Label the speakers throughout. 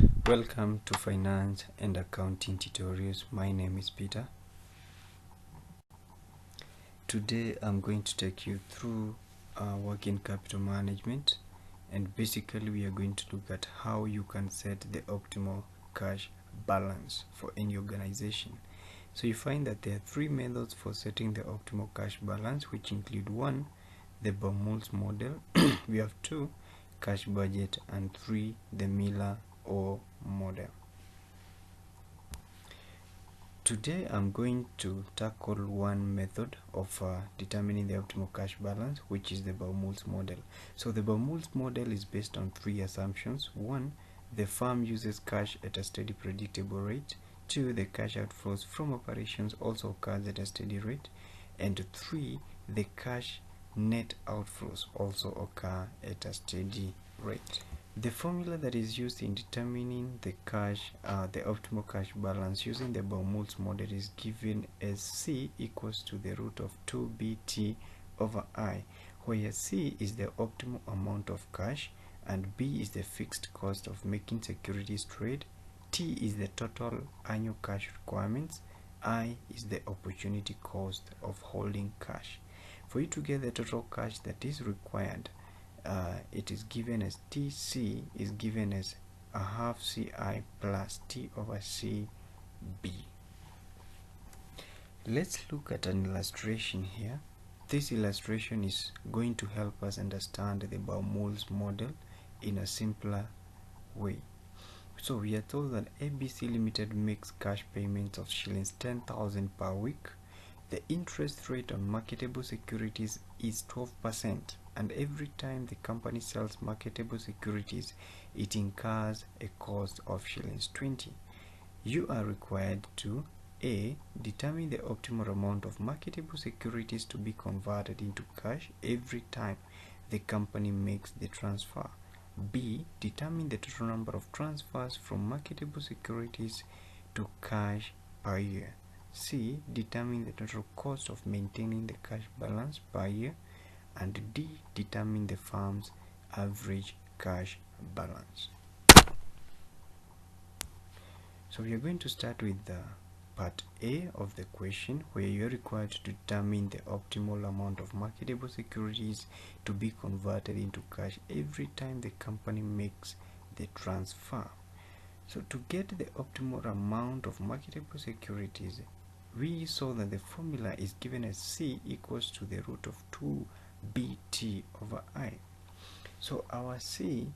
Speaker 1: Welcome to Finance and Accounting Tutorials. My name is Peter. Today I'm going to take you through working capital management, and basically we are going to look at how you can set the optimal cash balance for any organization. So you find that there are three methods for setting the optimal cash balance, which include: one, the Boumol model, we have two, cash budget, and three, the Miller or model. Today I'm going to tackle one method of determining the optimal cash balance, which is the Boumol model. So the Boumol model is based on three assumptions. One, the firm uses cash at a steady predictable rate. Two, the cash outflows from operations also occurs at a steady rate. And three, the cash net outflows also occur at a steady rate. The formula that is used in determining the optimal cash balance using the Boumol model is given as C equals to the root of 2BT over I, where C is the optimal amount of cash and B is the fixed cost of making securities trade, T is the total annual cash requirements, I is the opportunity cost of holding cash. For you to get the total cash that is required, it is given as TC is given as a half CI plus T over CB. Let's look at an illustration here. This illustration is going to help us understand the Boumol model in a simpler way. So we are told that ABC Limited makes cash payments of shillings 10,000 per week. The interest rate on marketable securities is 12%, and every time the company sells marketable securities, it incurs a cost of shillings 20. You are required to A. Determine the optimal amount of marketable securities to be converted into cash every time the company makes the transfer. B. Determine the total number of transfers from marketable securities to cash per year. C. Determine the total cost of maintaining the cash balance per year. And D. Determine the firm's average cash balance. So we are going to start with the part A of the question, where you are required to determine the optimal amount of marketable securities to be converted into cash every time the company makes the transfer. So to get the optimal amount of marketable securities, we saw that the formula is given as C equals to the root of 2BT over I. So our C,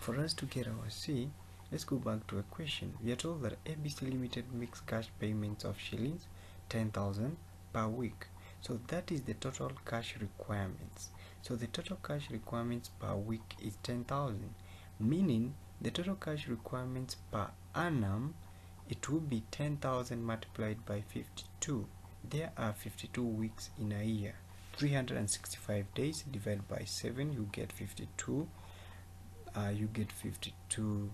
Speaker 1: for us to get our C, let's go back to a question. We are told that ABC Limited makes cash payments of shillings 10,000 per week. So that is the total cash requirements. So the total cash requirements per week is 10,000, meaning the total cash requirements per annum, it will be 10,000 multiplied by 52. There are 52 weeks in a year. 365 days divided by 7, you get 52. You get 52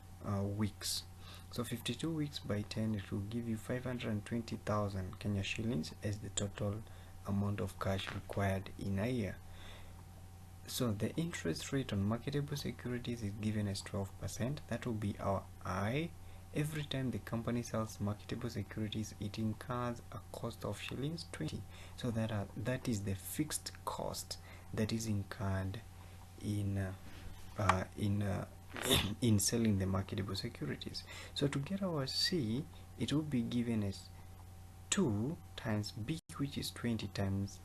Speaker 1: weeks. So 52 weeks by 10, it will give you 520,000 Kenya shillings as the total amount of cash required in a year. So the interest rate on marketable securities is given as 12%. That will be our I. Every time the company sells marketable securities, it incurs a cost of shillings 20. So that is the fixed cost that is incurred in selling the marketable securities. So to get our C, it will be given as 2 times B, which is 20, times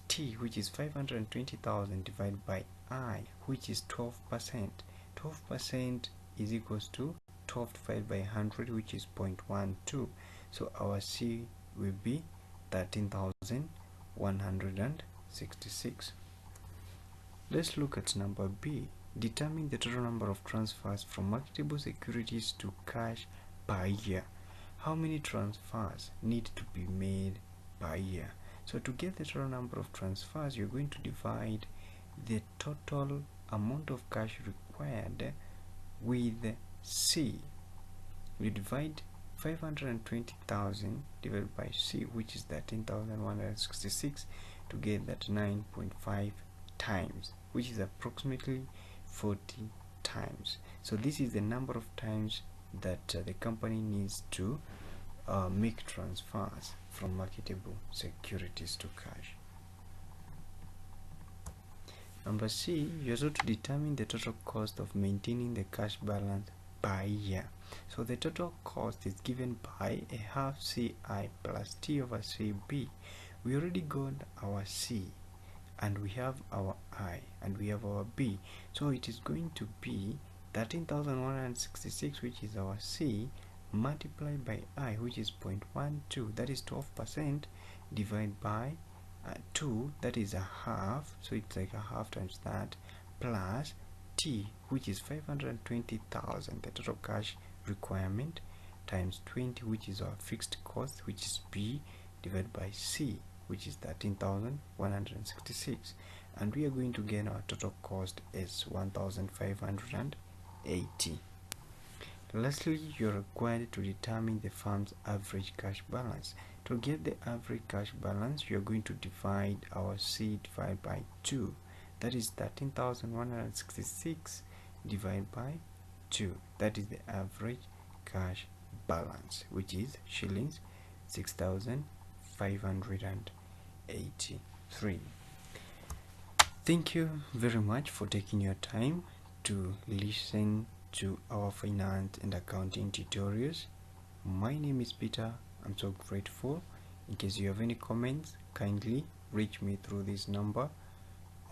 Speaker 1: T, which is 520,000, divided by I, which is 12%. 12% is equals to 12 divided by 100, which is 0.12. So our C will be 13,166. Let's look at number B. Determine the total number of transfers from marketable securities to cash per year. How many transfers need to be made per year? So to get the total number of transfers, you're going to divide the total amount of cash required with C. We divide 520,000 divided by C, which is 13,166, to get that 9.5 times, which is approximately 40 times. times. So this is the number of times that the company needs to make transfers from marketable securities to cash. Number C, you also to determine the total cost of maintaining the cash balance by year. So the total cost is given by a half Ci plus T over Cb. We already got our C, and we have our I, and we have our B. So it is going to be 13,166, which is our C, multiplied by I, which is 0.12, that is 12%, divided by 2, that is a half, so it's like a half times that, plus T, which is 520,000, the total cash requirement, times 20, which is our fixed cost, which is B, divided by C, which is 13,166, and we are going to get our total cost as 1,580. Lastly, you are required to determine the firm's average cash balance. To get the average cash balance, you are going to divide our C divided by 2, that is 13,166 divided by 2, that is the average cash balance, which is shillings 6,583. Thank you very much for taking your time to listen to our finance and accounting tutorials. My name is Peter. I'm so grateful. In case you have any comments, kindly reach me through this number,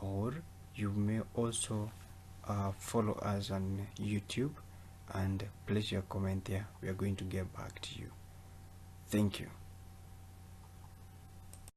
Speaker 1: or you may also follow us on YouTube and place your comment there. We are going to get back to you. Thank you.